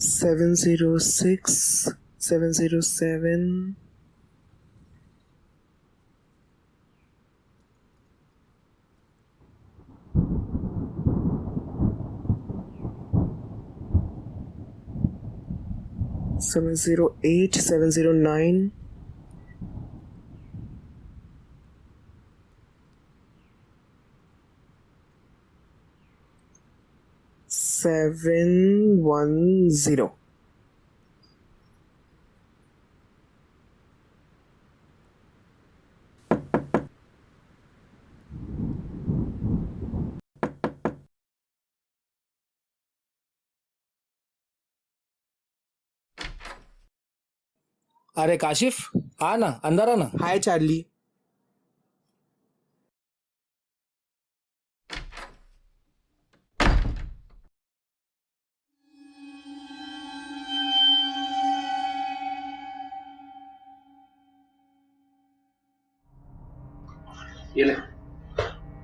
706, 707. Seven zero eight, 709. 710. अरे काशिफ, आ ना, अंदर आ ना। हाय चार्ली। ये ले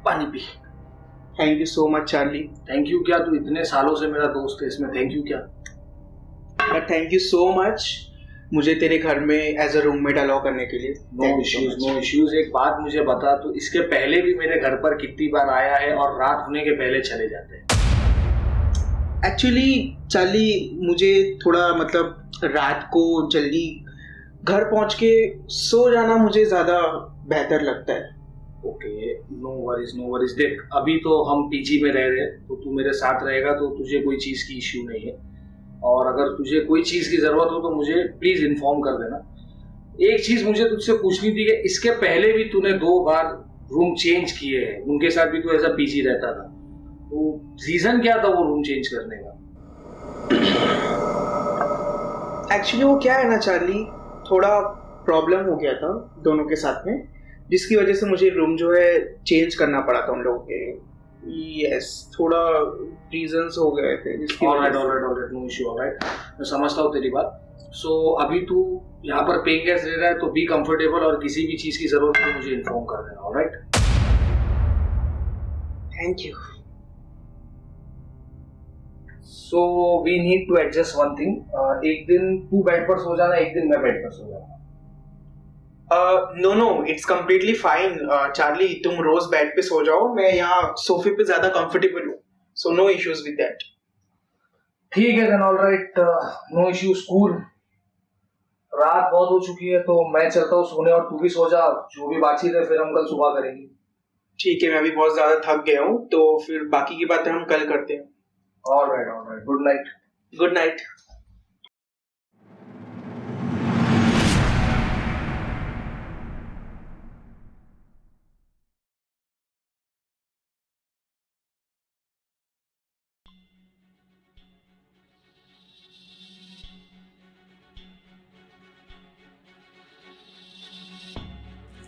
पानी P. Thank you so much Charlie. Thank you क्या, तू इतने सालों से मेरा दोस्त है, इसमें थैंक यू क्या। But thank you so much मुझे तेरे घर में एज अ रूममेट अलाउ करने के लिए। No issues, no issues. एक बात मुझे बता, तो इसके पहले भी मेरे घर पर कितनी बार आया है और रात होने के पहले चले जाते हैं? एक्चुअली चार्ली, मुझे थोड़ा रात को जल्दी घर पहुंच के सो जाना मुझे ज्यादा बेहतर लगता है। Okay, no worries, no worries. देख, अभी तो हम पीजी में रह रहे हैं, तो तू मेरे साथ रहेगा तो तुझे कोई चीज़ की इश्यू नहीं है। और अगर तुझे कोई चीज़ की ज़रूरत हो तो मुझे प्लीज़ इन्फॉर्म कर देना। एक चीज़ मुझे तुझसे पूछनी थी कि इसके पहले भी तूने 2 बार रूम चेंज किए हैं, उनके साथ भी तू ऐसा पीजी रहता था, तो रीज़न क्या था वो रूम चेंज करने का? एक्चुअली वो क्या है ना चार्ली, थोड़ा प्रॉब्लम हो गया था दोनों के साथ में, जिसकी वजह से मुझे रूम जो है चेंज करना पड़ा था उन लोगों के। यस, थोड़ा रीजंस हो गए थे जिसकी ऑलराइट, नो इशू, ऑलराइट। मैं समझता हूँ तेरी बात। सो अभी तू यहाँ पर पेइंग गेस्ट रह रहा है, तो बी कंफर्टेबल, और किसी भी चीज़ की ज़रूरत हो तो मुझे इन्फॉर्म कर देना। Alright, thank you. So we need to adjust one thing. एक दिन तू बेड पर सो जाना, एक दिन मैं बेड पर सो जाऊंगा। No, it's completely fine Charlie, तुम रोज बेड पे सो जाओ, मैं यहाँ सोफे पे ज्यादा कंफर्टेबल हूँ, so no issues with that. ठीक है then, alright, no issues, cool. रात बहुत हो चुकी है तो मैं चलता हूँ सोने, और तू भी सो जा। जो भी बातचीत है फिर हम कल सुबह करेंगे। ठीक है, मैं भी बहुत ज्यादा थक गया हूँ, तो फिर बाकी की बातें हम कल करते हैं। Alright, good night. Good night.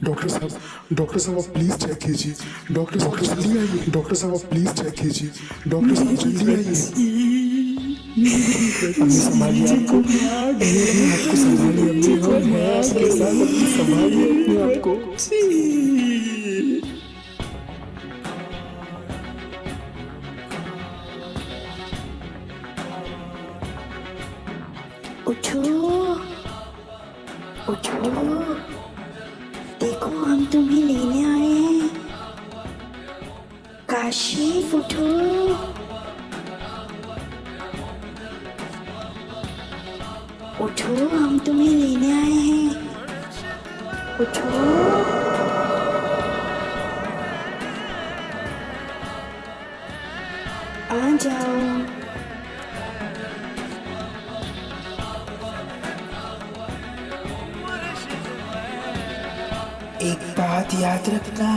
Doctor साहब आप प्लीज चेक कीजिए। डॉक्टर साहब जल्दी आइए। डॉक्टर साहब आप प्लीज चेक कीजिए। डॉक्टर साहब जल्दी आइए। अम्मी संभालिए आपको, आपको संभालिए अम्मी, हम हैं आपके साथ, अम्मी संभालिए अपने आपको। उठो उठो, देखो हम तुम्हें लेने आए हैं। काशिफ उठो, उठो, हम तुम्हें लेने आए हैं। उठो, आ जाओ। एक बात याद रखना,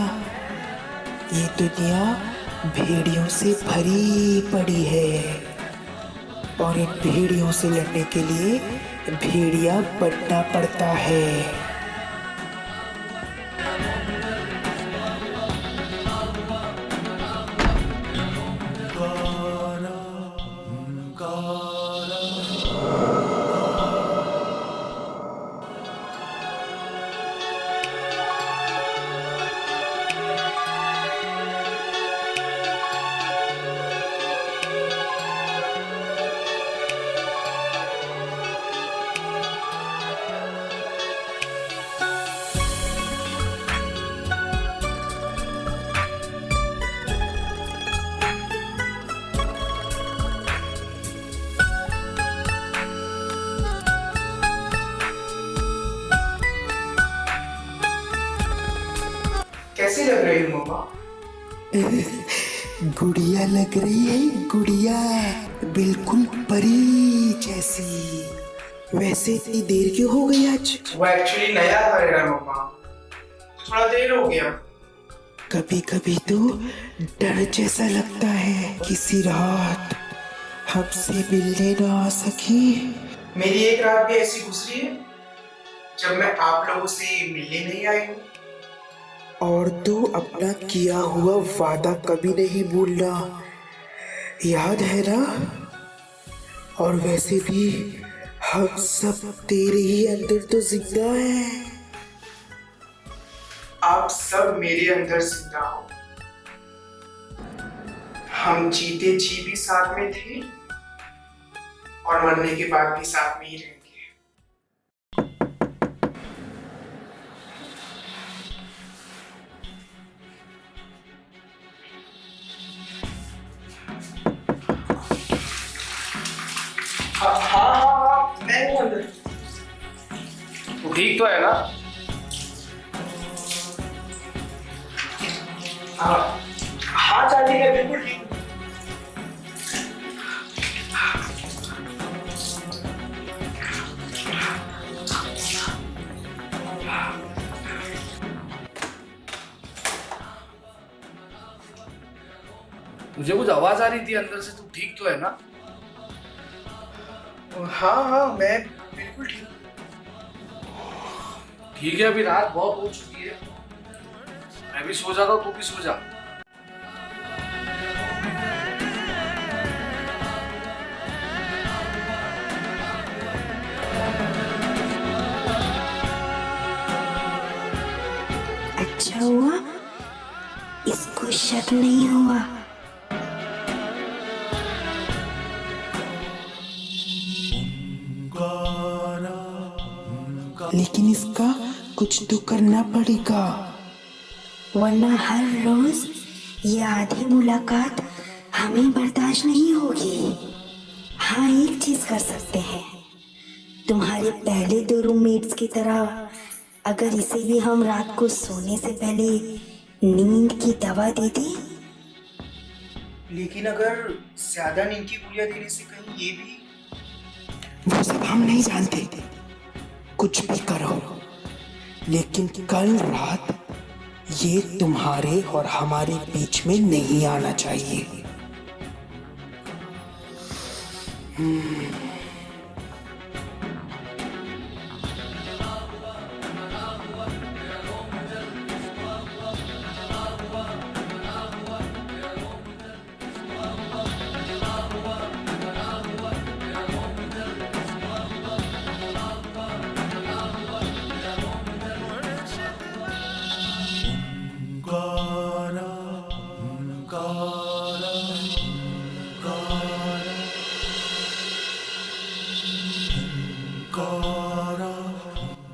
ये दुनिया भेड़ियों से भरी पड़ी है, और इन भेड़ियों से लड़ने के लिए भेड़िया बनना पड़ता है। कैसी लग रही हूँ मम्मा? गुड़िया लग रही है, गुड़िया, बिल्कुल परी जैसी। वैसे इतनी देर क्यों हो गई आज? वो एक्चुअली नया घर है मम्मा, थोड़ा देर हो गया। कभी कभी तो डर जैसा लगता है किसी रात हमसे मिलने ना आ सकी। मेरी एक रात भी ऐसी गुजरी है जब मैं आप लोगों से मिलने नहीं आई हूँ। और तो अपना किया हुआ वादा कभी नहीं भूलना, याद है ना? और वैसे भी हम सब तेरे ही अंदर तो जिंदा हैं। आप सब मेरे अंदर जिंदा हो। हम जीते जी भी साथ में थे और मरने के बाद भी साथ में ही रहेंगे। हाँ, मैं हूँ अंदर। तो ठीक तो है ना? हाँ चाची, मैं बिल्कुल ठीक हूँ। मुझे कुछ आवाज आ रही थी अंदर से, तू ठीक तो है ना? हाँ, मैं बिल्कुल ठीक हूँ। ठीक है, अभी रात बहुत हो चुकी है, मैं भी सो जाता हूँ, तू भी सो जा। अच्छा हुआ इसको शक नहीं हुआ। लेकिन इसका कुछ तो करना पड़ेगा, वरना हर रोज ये आधी मुलाकात हमें बर्दाश्त नहीं होगी। हाँ, एक चीज कर सकते हैं, तुम्हारे पहले 2 रूममेट्स की तरह अगर इसे भी हम रात को सोने से पहले नींद की दवा दे दें। लेकिन अगर ज्यादा नींद की गोलियां देने से कहीं ये भी। वो सब हम नहीं जानते, कुछ भी करो, लेकिन कल रात ये तुम्हारे और हमारे बीच में नहीं आना चाहिए।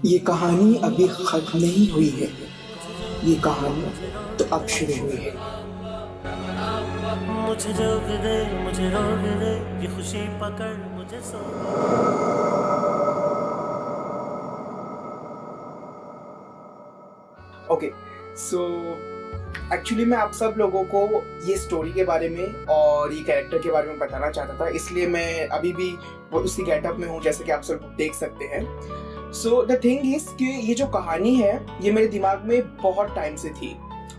ये कहानी अभी खत्म नहीं हुई है, ये कहानी तो अब शुरू हुई है। मुझे रोक दे, मुझे रोक दे, ये खुशी पकड़ मुझे सो। ओके, सो एक्चुअली मैं आप सब लोगों को ये स्टोरी के बारे में और ये कैरेक्टर के बारे में बताना चाहता था, इसलिए मैं अभी भी उसी गेटअप में हूँ जैसे कि आप सब देख सकते हैं। सो द थिंग इज कि ये जो कहानी है ये मेरे दिमाग में बहुत टाइम से थी,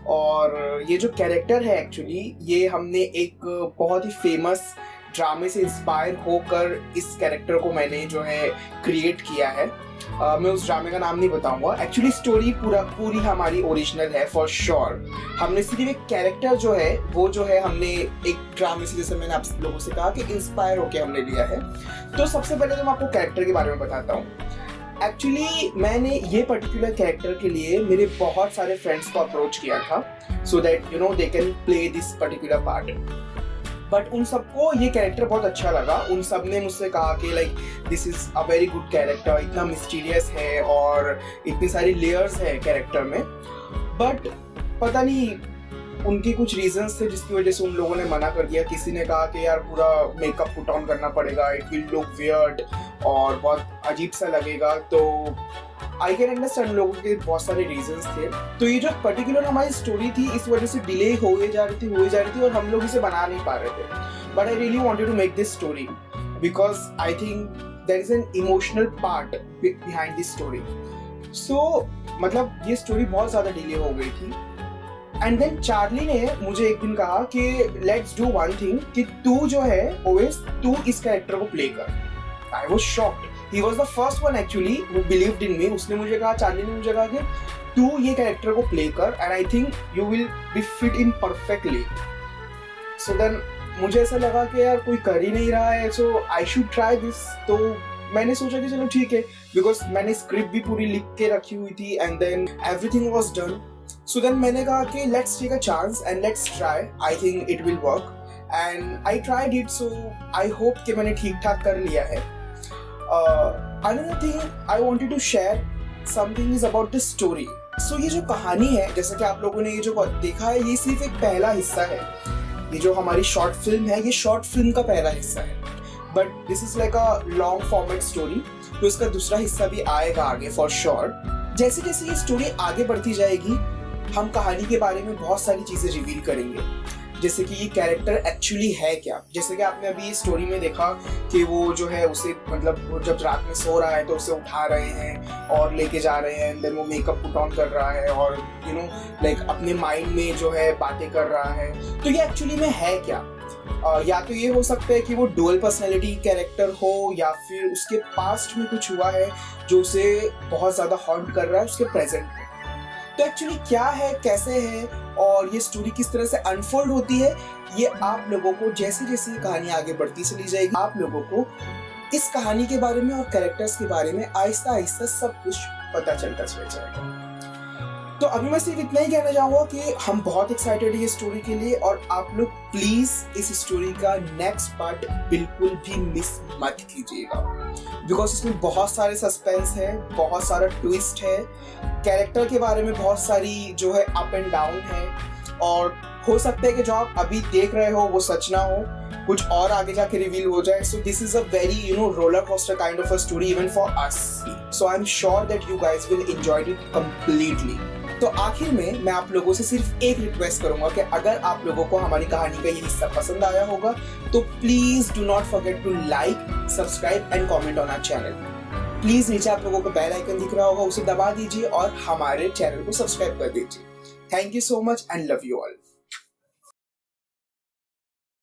और ये जो कैरेक्टर है एक्चुअली ये हमने एक बहुत ही फेमस ड्रामे से इंस्पायर होकर इस कैरेक्टर को मैंने जो है क्रिएट किया है। मैं उस ड्रामे का नाम नहीं बताऊंगा। एक्चुअली स्टोरी पूरी हमारी ओरिजिनल है फॉर श्योर। हमने सिर्फ एक कैरेक्टर जो है वो जो है हमने एक ड्रामे से, जैसे मैंने आप लोगों से कहा कि इंस्पायर होकर हमने लिया है। तो सबसे पहले तो मैं आपको कैरेक्टर के बारे में बताता हूँ। एक्चुअली मैंने ये पर्टिकुलर कैरेक्टर के लिए मेरे बहुत सारे फ्रेंड्स को अप्रोच किया था so that you know they can play this particular part, but उन सबको ये कैरेक्टर बहुत अच्छा लगा। उन सब ने मुझसे कहा कि like this is a very good character, इतना मिस्टीरियस है और इतनी सारी लेयर्स है कैरेक्टर में, बट पता नहीं उनके कुछ रीजंस थे जिसकी वजह से उन लोगों ने मना कर दिया। किसी ने कहा कि यार पूरा मेकअप पुट ऑन करना पड़ेगा, इट विल लुक वियर्ड और बहुत अजीब सा लगेगा। तो आई कैन अंडरस्टैंड लोगों के बहुत सारे रीजंस थे। तो ये जो पर्टिकुलर हमारी स्टोरी थी इस वजह से डिले हो जा रही थी और हम लोग इसे बना नहीं पा रहे थे। But I really wanted to make this story because I think there is an emotional part behind this story. So मतलब ये स्टोरी बहुत ज्यादा डिले हो गई थी। एंड देन चार्ली ने मुझे एक दिन कहा कि लेट्स डू वन थिंग, कि तू जो है ओएस तू इस कैरेक्टर को प्ले कर। I was shocked. He was the first one actually who believed in me. उसने मुझे कहा, चार्ली ने मुझे कहा कि तू ये कैरेक्टर को प्ले कर and I think you will be fit in perfectly. So then मुझे ऐसा लगा कि यार कोई कर ही नहीं रहा है, so I should try this. तो मैंने सोचा कि चलो ठीक है, because मैंने स्क्रिप्ट भी पूरी लिख के रखी हुई थी and then everything was done. So then मैंने कहा कि let's take a chance and let's try. I think it will work. And I tried it, so I hope कि मैंने ठीक ठाक कर लिया है. Another thing I wanted to share something is about the story. So ये जो कहानी है, जैसा कि आप लोगों ने ये जो देखा है, ये सिर्फ एक पहला हिस्सा है। ये जो हमारी शॉर्ट फिल्म है, ये शॉर्ट फिल्म का पहला हिस्सा है। But this is like a long format story, तो इसका दूसरा हिस्सा भी आएगा आगे फॉर श्योर। जैसे जैसे ये स्टोरी आगे बढ़ती जाएगी, हम कहानी के बारे में बहुत सारी चीजें रिवील करेंगे, जैसे कि ये कैरेक्टर एक्चुअली है क्या। जैसे कि आपने अभी स्टोरी में देखा कि वो जो है उसे मतलब वो जब रात में सो रहा है तो उसे उठा रहे हैं और लेके जा रहे हैं, देन वो मेकअप पुट ऑन कर रहा है और यू नो लाइक अपने माइंड में जो है बातें कर रहा है। तो ये एक्चुअली में है क्या? या तो ये हो सकता है कि वो डुअल पर्सनैलिटी कैरेक्टर हो, या फिर उसके पास्ट में कुछ हुआ है जो उसे बहुत ज़्यादा हॉन्ट कर रहा है उसके प्रेजेंट में। तो एक्चुअली क्या है, कैसे है और ये स्टोरी किस तरह से अनफोल्ड होती है, ये आप लोगों को जैसे जैसे कहानी आगे बढ़ती चली जाएगी, आप लोगों को इस कहानी के बारे में और कैरेक्टर्स के बारे में आहिस्ता आहिस्ता सब कुछ पता चलता चल जाएगा। तो अभी मैं सिर्फ इतना ही कहना चाहूँगा कि हम बहुत एक्साइटेड हैं ये स्टोरी के लिए, और आप लोग प्लीज इस स्टोरी का नेक्स्ट पार्ट बिल्कुल भी मिस मत कीजिएगा, बिकॉज इसमें बहुत सारे सस्पेंस है, बहुत सारा ट्विस्ट है, कैरेक्टर के बारे में बहुत सारी जो है अप एंड डाउन है, और हो सकता है कि जो आप अभी देख रहे हो वो सच ना हो, कुछ और आगे जाके रिवील हो जाए। So this is a very roller coaster kind of a story even for us. So I am sure that you guys will enjoy it completely. तो आखिर में मैं आप लोगों से सिर्फ एक रिक्वेस्ट करूंगा कि अगर आप लोगों को हमारी कहानी का ये हिस्सा पसंद आया होगा तो please do not forget to like, subscribe and comment on our channel. Please नीचे आप लोगों को बेल आइकन दिख रहा होगा, उसे दबा दीजिए और हमारे चैनल को सब्सक्राइब कर दीजिए। Thank you so much and love you all.